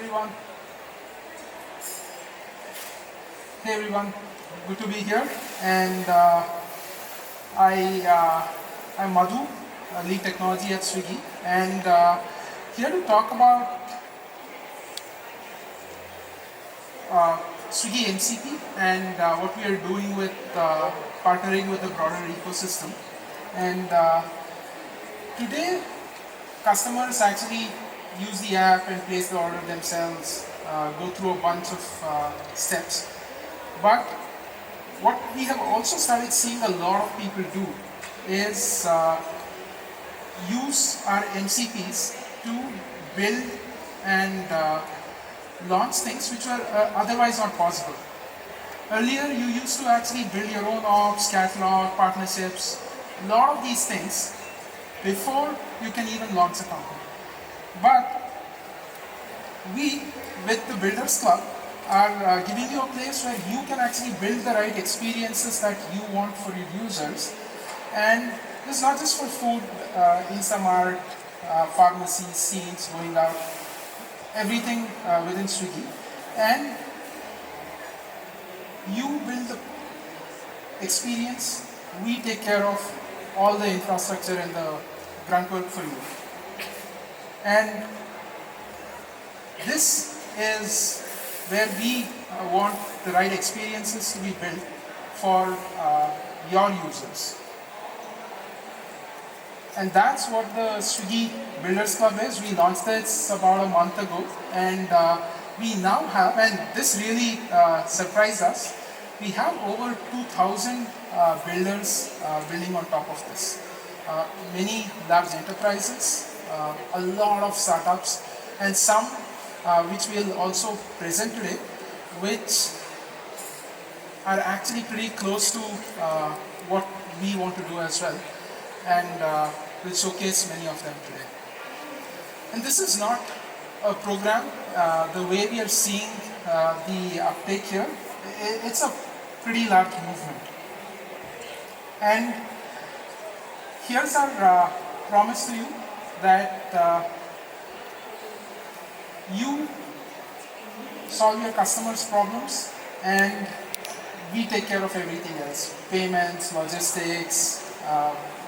everyone. Hey everyone, good to be here. And I'm Madhu, lead technology at Swiggy, and here to talk about Swiggy MCP and what we are doing with partnering with the broader ecosystem. And today, customers actually use the app and place the order themselves, go through a bunch of steps. But what we have also started seeing a lot of people do is use our MCPs to build and launch things which were otherwise not possible. Earlier, you used to actually build your own ops, catalog, partnerships, a lot of these things before you can even launch a company. But we, with the Builders Club, are giving you a place where you can actually build the right experiences that you want for your users. And this is not just for food, Instamart, pharmacies, scenes, going out, everything within Swiggy. And you build the experience, we take care of all the infrastructure and the grunt work for you. And this is where we want the right experiences to be built for your users. And that's what the Swiggy Builders Club is. We launched this about a month ago, and we now have, and this really surprised us, we have over 2,000 builders building on top of this. Many large enterprises, a lot of startups, and some which we'll also present today, which are actually pretty close to what we want to do as well, and we'll showcase many of them today. And this is not a program, the way we are seeing the uptake here, it's a pretty large movement. And here's our promise to you that you solve your customers' problems and we take care of everything else. Payments, logistics,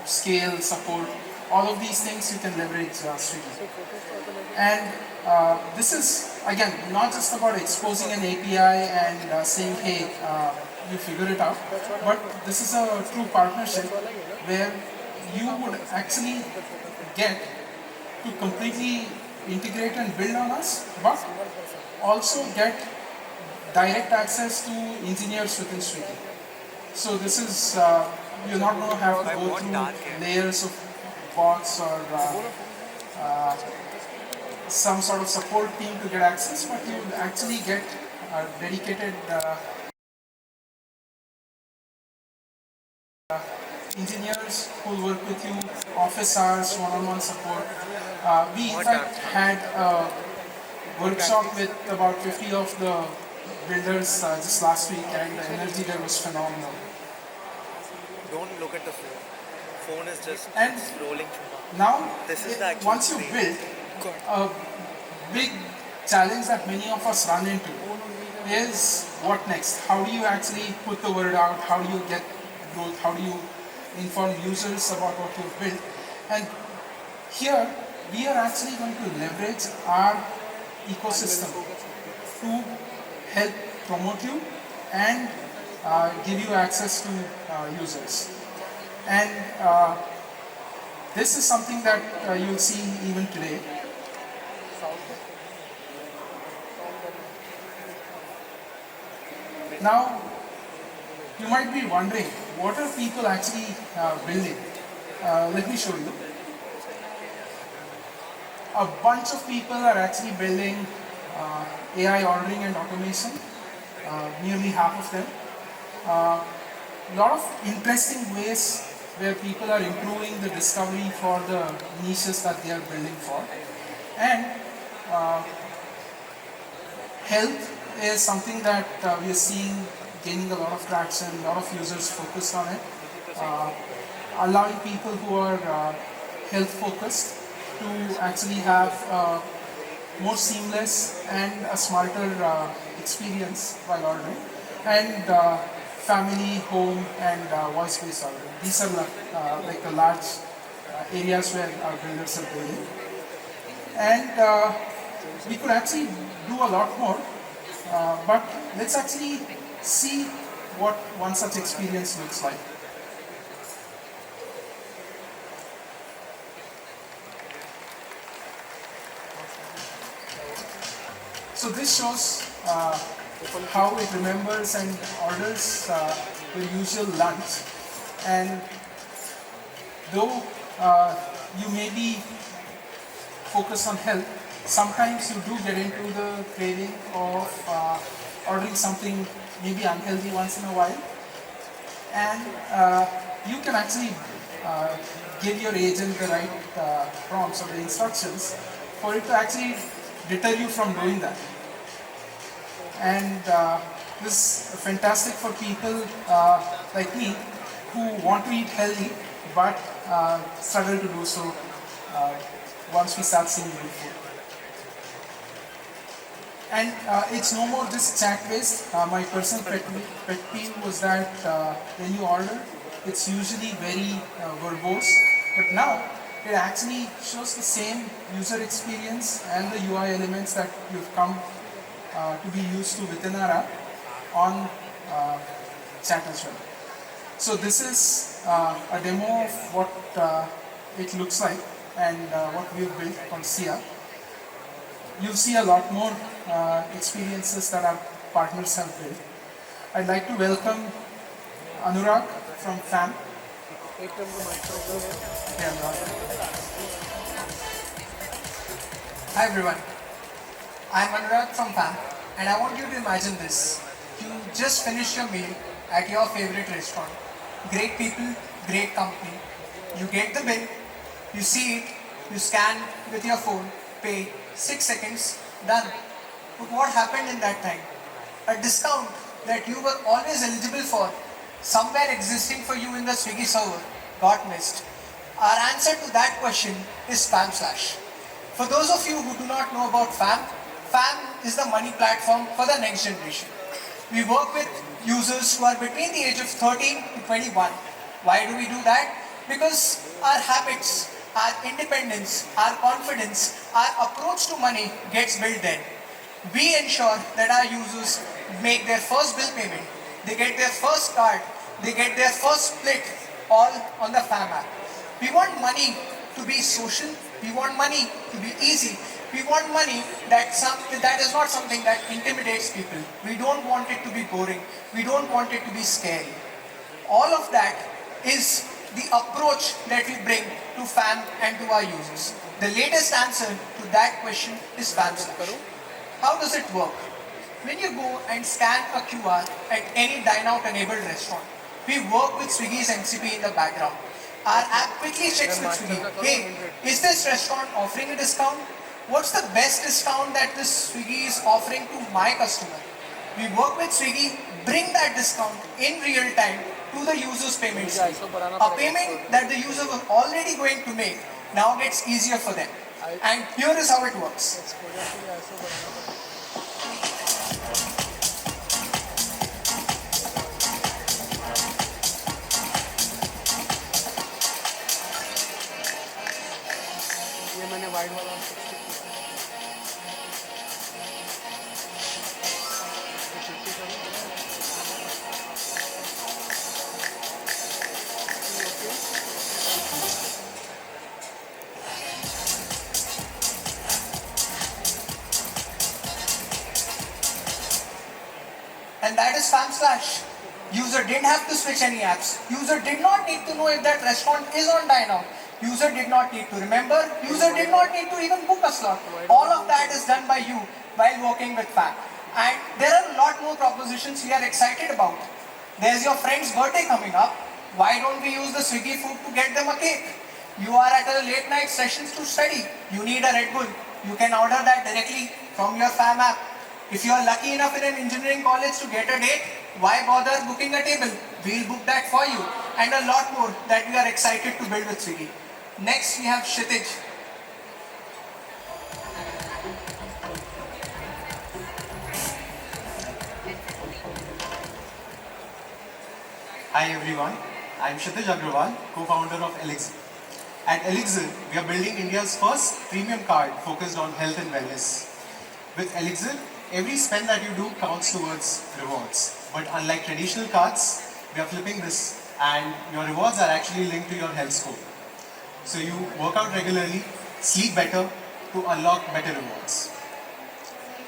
scale, support, all of these things you can leverage Swiggy. And this is, again, not just about exposing an API and saying, hey, you figure it out, but this is a true partnership where you would actually get to completely integrate and build on us, but also get direct access to engineers within Swiggy. So this is, you're not going to have to go through layers of bots or some sort of support team to get access, but you will actually get dedicated engineers who will work with you, office hours, one-on-one support. We in fact had a workshop with about 50 of the builders just last week, and the energy there was phenomenal. Don't look at the phone. Phone is just scrolling. Now, This is the once you build, a big challenge that many of us run into is what next? How do you actually put the word out? How do you get growth? How do you inform users about what you've built? And here, we are actually going to leverage our ecosystem to help promote you and give you access to users. And this is something that you'll see even today. Now, you might be wondering, what are people actually building? Let me show you. A bunch of people are actually building AI ordering and automation, nearly half of them. A lot of interesting ways where people are improving the discovery for the niches that they are building for. And health is something that we are seeing gaining a lot of traction, a lot of users focused on it, allowing people who are health focused to actually have more seamless and a smarter experience while ordering. And family, home, and voice-based ordering. These are like the large areas where our builders are building. And we could actually do a lot more, but let's actually see what one such experience looks like. So this shows how it remembers and orders the usual lunch. And though you may be focused on health, sometimes you do get into the craving of ordering something maybe unhealthy once in a while. And you can actually give your agent the right prompts or the instructions for it to actually deter you from doing that. And this is fantastic for people like me who want to eat healthy but struggle to do so once we start seeing real food. And it's no more just chat-based. My personal pet peeve was that when you order, it's usually very verbose. But now, it actually shows the same user experience and the UI elements that you've come to be used to within our app on chat as well. So this is a demo of what it looks like and what we've built on SIA. You'll see a lot more experiences that our partners have built. I'd like to welcome Anurag from FAM. Yeah, Hi everyone, I'm Anurag from FAM and I want you to imagine this. You just finished your meal at your favorite restaurant. Great people, great company. You get the bill, you see it, you scan with your phone, pay, 6 seconds, done. But what happened in that time? A discount that you were always eligible for, somewhere existing for you in the Swiggy server, got missed. Our answer to that question is FAM Slash. For those of you who do not know about FAM, FAM is the money platform for the next generation. We work with users who are between the age of 13 to 21. Why do we do that? Because our habits, our independence, our confidence, our approach to money gets built then. We ensure that our users make their first bill payment, they get their first card, they get their first split, all on the FAM app. We want money to be social, we want money to be easy, we want money that is not something that intimidates people. We don't want it to be boring, we don't want it to be scary. All of that is the approach that we bring to FAM and to our users. The latest answer to that question is FAM Slash. How does it work? When you go and scan a QR at any dine-out enabled restaurant, we work with Swiggy's MCP in the background. Our app quickly checks with Swiggy, hey, is this restaurant offering a discount? What's the best discount that this Swiggy is offering to my customer? We work with Swiggy, bring that discount in real time to the user's payment slip. A payment that the user was already going to make now gets easier for them. And here is how it works. And that is FAM Slash. User didn't have to switch any apps. User did not need to know if that restaurant is on dine out. User did not need to remember. User did not need to even book a slot. All of that is done by you while working with FAM. And there are a lot more propositions we are excited about. There's your friend's birthday coming up. Why don't we use the Swiggy food to get them a cake? You are at a late night sessions to study. You need a Red Bull. You can order that directly from your FAM app. If you are lucky enough in an engineering college to get a date, why bother booking a table? We'll book that for you. And a lot more that we are excited to build with Swiggy. Next, we have Kshitij. Hi everyone, I'm Kshitij Agrawal, co-founder of Elixir. At Elixir, we are building India's first premium card focused on health and wellness. With Elixir, every spend that you do counts towards rewards. But unlike traditional cards, we are flipping this and your rewards are actually linked to your health score. So you work out regularly, sleep better to unlock better rewards.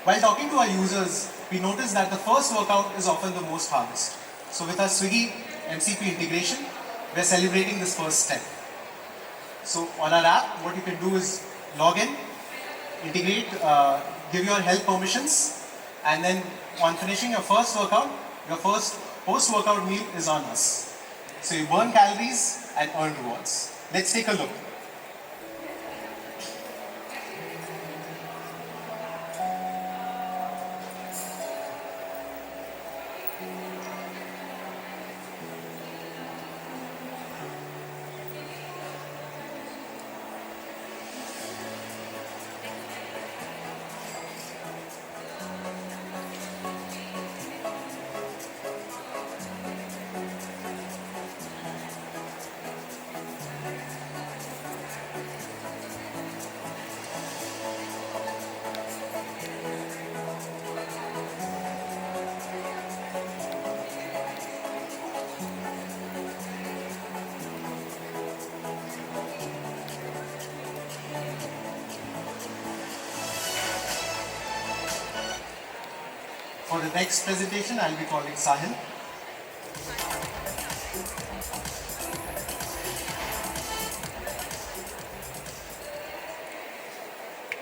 While talking to our users, we notice that the first workout is often the most hardest. So with our Swiggy MCP integration, we're celebrating this first step. So on our app, what you can do is log in, integrate, give your health permissions, and then on finishing your first workout, your first post-workout meal is on us. So you burn calories and earn rewards. Let's take a look. For the next presentation, I'll be calling Sahil.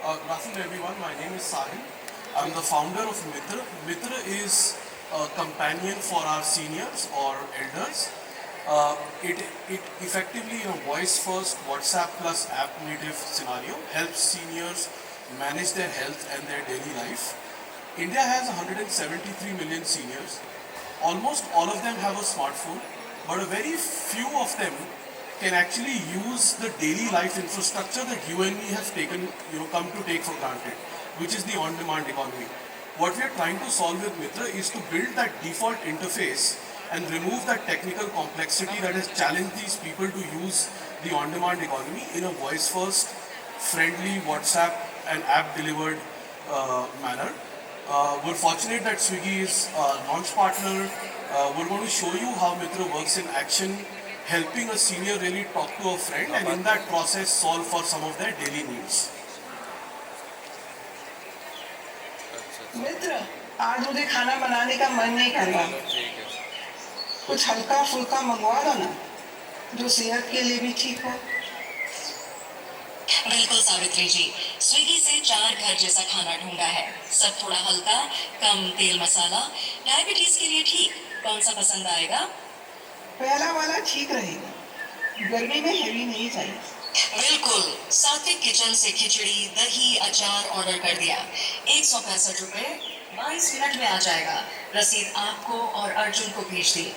Good afternoon, everyone. My name is Sahil. I'm the founder of Mitr. Mitr is a companion for our seniors or elders. It effectively, in a voice-first WhatsApp plus app-native scenario, helps seniors manage their health and their daily life. India has 173 million seniors. Almost all of them have a smartphone, but a very few of them can actually use the daily life infrastructure that you and me have come to take for granted, which is the on-demand economy. What we are trying to solve with Mitra is to build that default interface and remove that technical complexity that has challenged these people to use the on-demand economy in a voice-first, friendly WhatsApp and app-delivered manner. We're fortunate that Swiggy is a launch partner. We're going to show you how Mitra works in action, helping a senior really talk to a friend and in that process solve for some of their daily needs. मित्र, आज मुझे खाना बनाने का मन नहीं कर रहा। कुछ हल्का फुल्का मंगवा दो ना, जो सेहत के लिए भी ठीक हो। बिल्कुल सावित्री जी, स्विगी से 4 घर जैसा खाना ढूंढा है। सब थोड़ा हल्का, कम तेल मसाला, डायबिटीज के लिए ठीक। कौन सा पसंद आएगा? पहला वाला ठीक रहेगा। गर्मी में हेवी नहीं चाहिए। बिल्कुल, सात्विक किचन से खिचड़ी, दही, अचार ऑर्डर कर दिया। 165 रुपए, 22 मिनट में आ जाएगा। रसीद आपको और अर्जुन को भेज दी।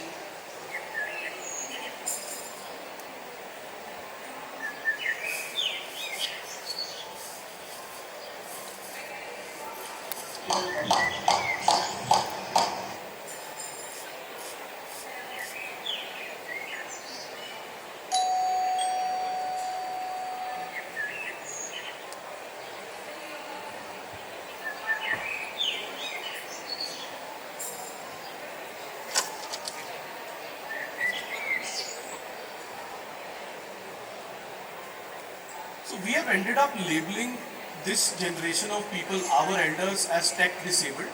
So we have ended up labeling this generation of people, our elders, as tech disabled.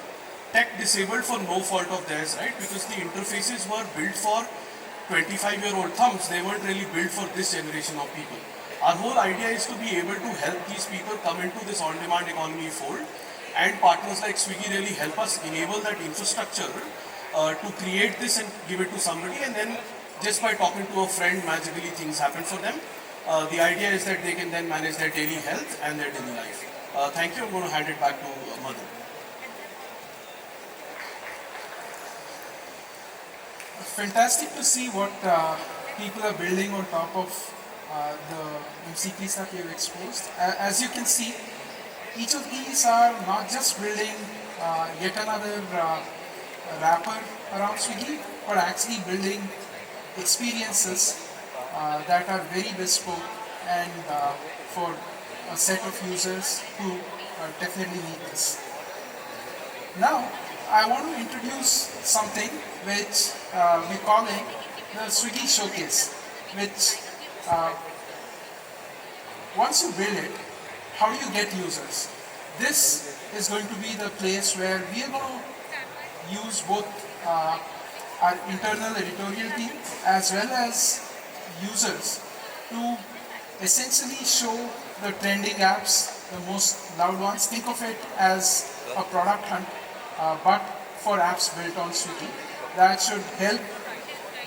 Tech disabled for no fault of theirs, right? Because the interfaces were built for 25-year-old thumbs. They weren't really built for this generation of people. Our whole idea is to be able to help these people come into this on-demand economy fold, and partners like Swiggy really help us enable that infrastructure to create this and give it to somebody, and then just by talking to a friend, magically things happen for them. The idea is that they can then manage their daily health and their daily life. Thank you. I'm going to hand it back to Madhu. Fantastic to see what people are building on top of the MCPs that we have exposed. As you can see, each of these are not just building yet another wrapper around Swiggy, but actually building experiences that are very bespoke and for a set of users who definitely need this. Now, I want to introduce something which we're calling the Swiggy Showcase, which once you build it, how do you get users? This is going to be the place where we are going to use both our internal editorial team as well as users to essentially show the trending apps, the most loved ones. Think of it as a product hunt, but for apps built on Swiggy that should help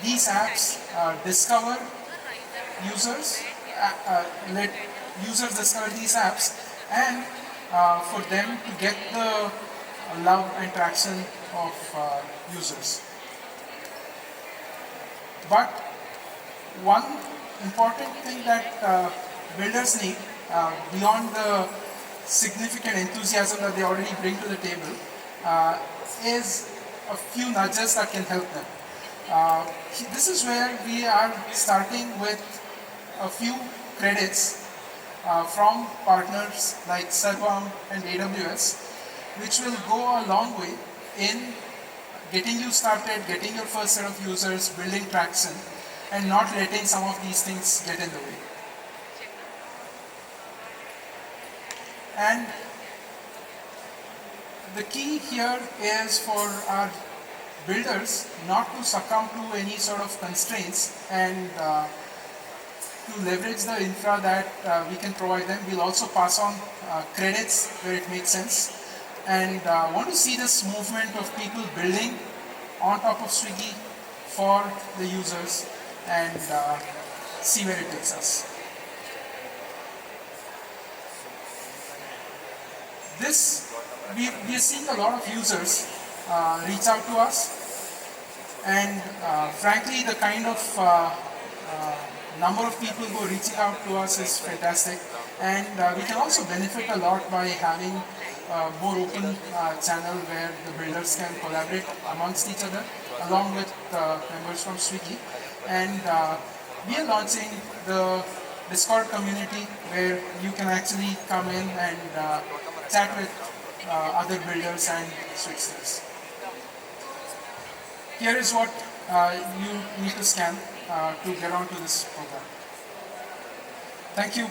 these apps discover users, let users discover these apps, and for them to get the love and traction of users. But one important thing that builders need, beyond the significant enthusiasm that they already bring to the table, is a few nudges that can help them. This is where we are starting with a few credits from partners like Sarvam and AWS, which will go a long way in getting you started, getting your first set of users, building traction, and not letting some of these things get in the way. And the key here is for our builders not to succumb to any sort of constraints and to leverage the infra that we can provide them. We'll also pass on credits where it makes sense, and want to see this movement of people building on top of Swiggy for the users and see where it takes us. We are seeing a lot of users reach out to us, and frankly the kind of number of people who are reaching out to us is fantastic, and we can also benefit a lot by having a more open channel where the builders can collaborate amongst each other along with members from Swiggy. And we are launching the Discord community where you can actually come in and chat with other builders and Swigsters. Here is what you need to scan to get onto this program. Thank you.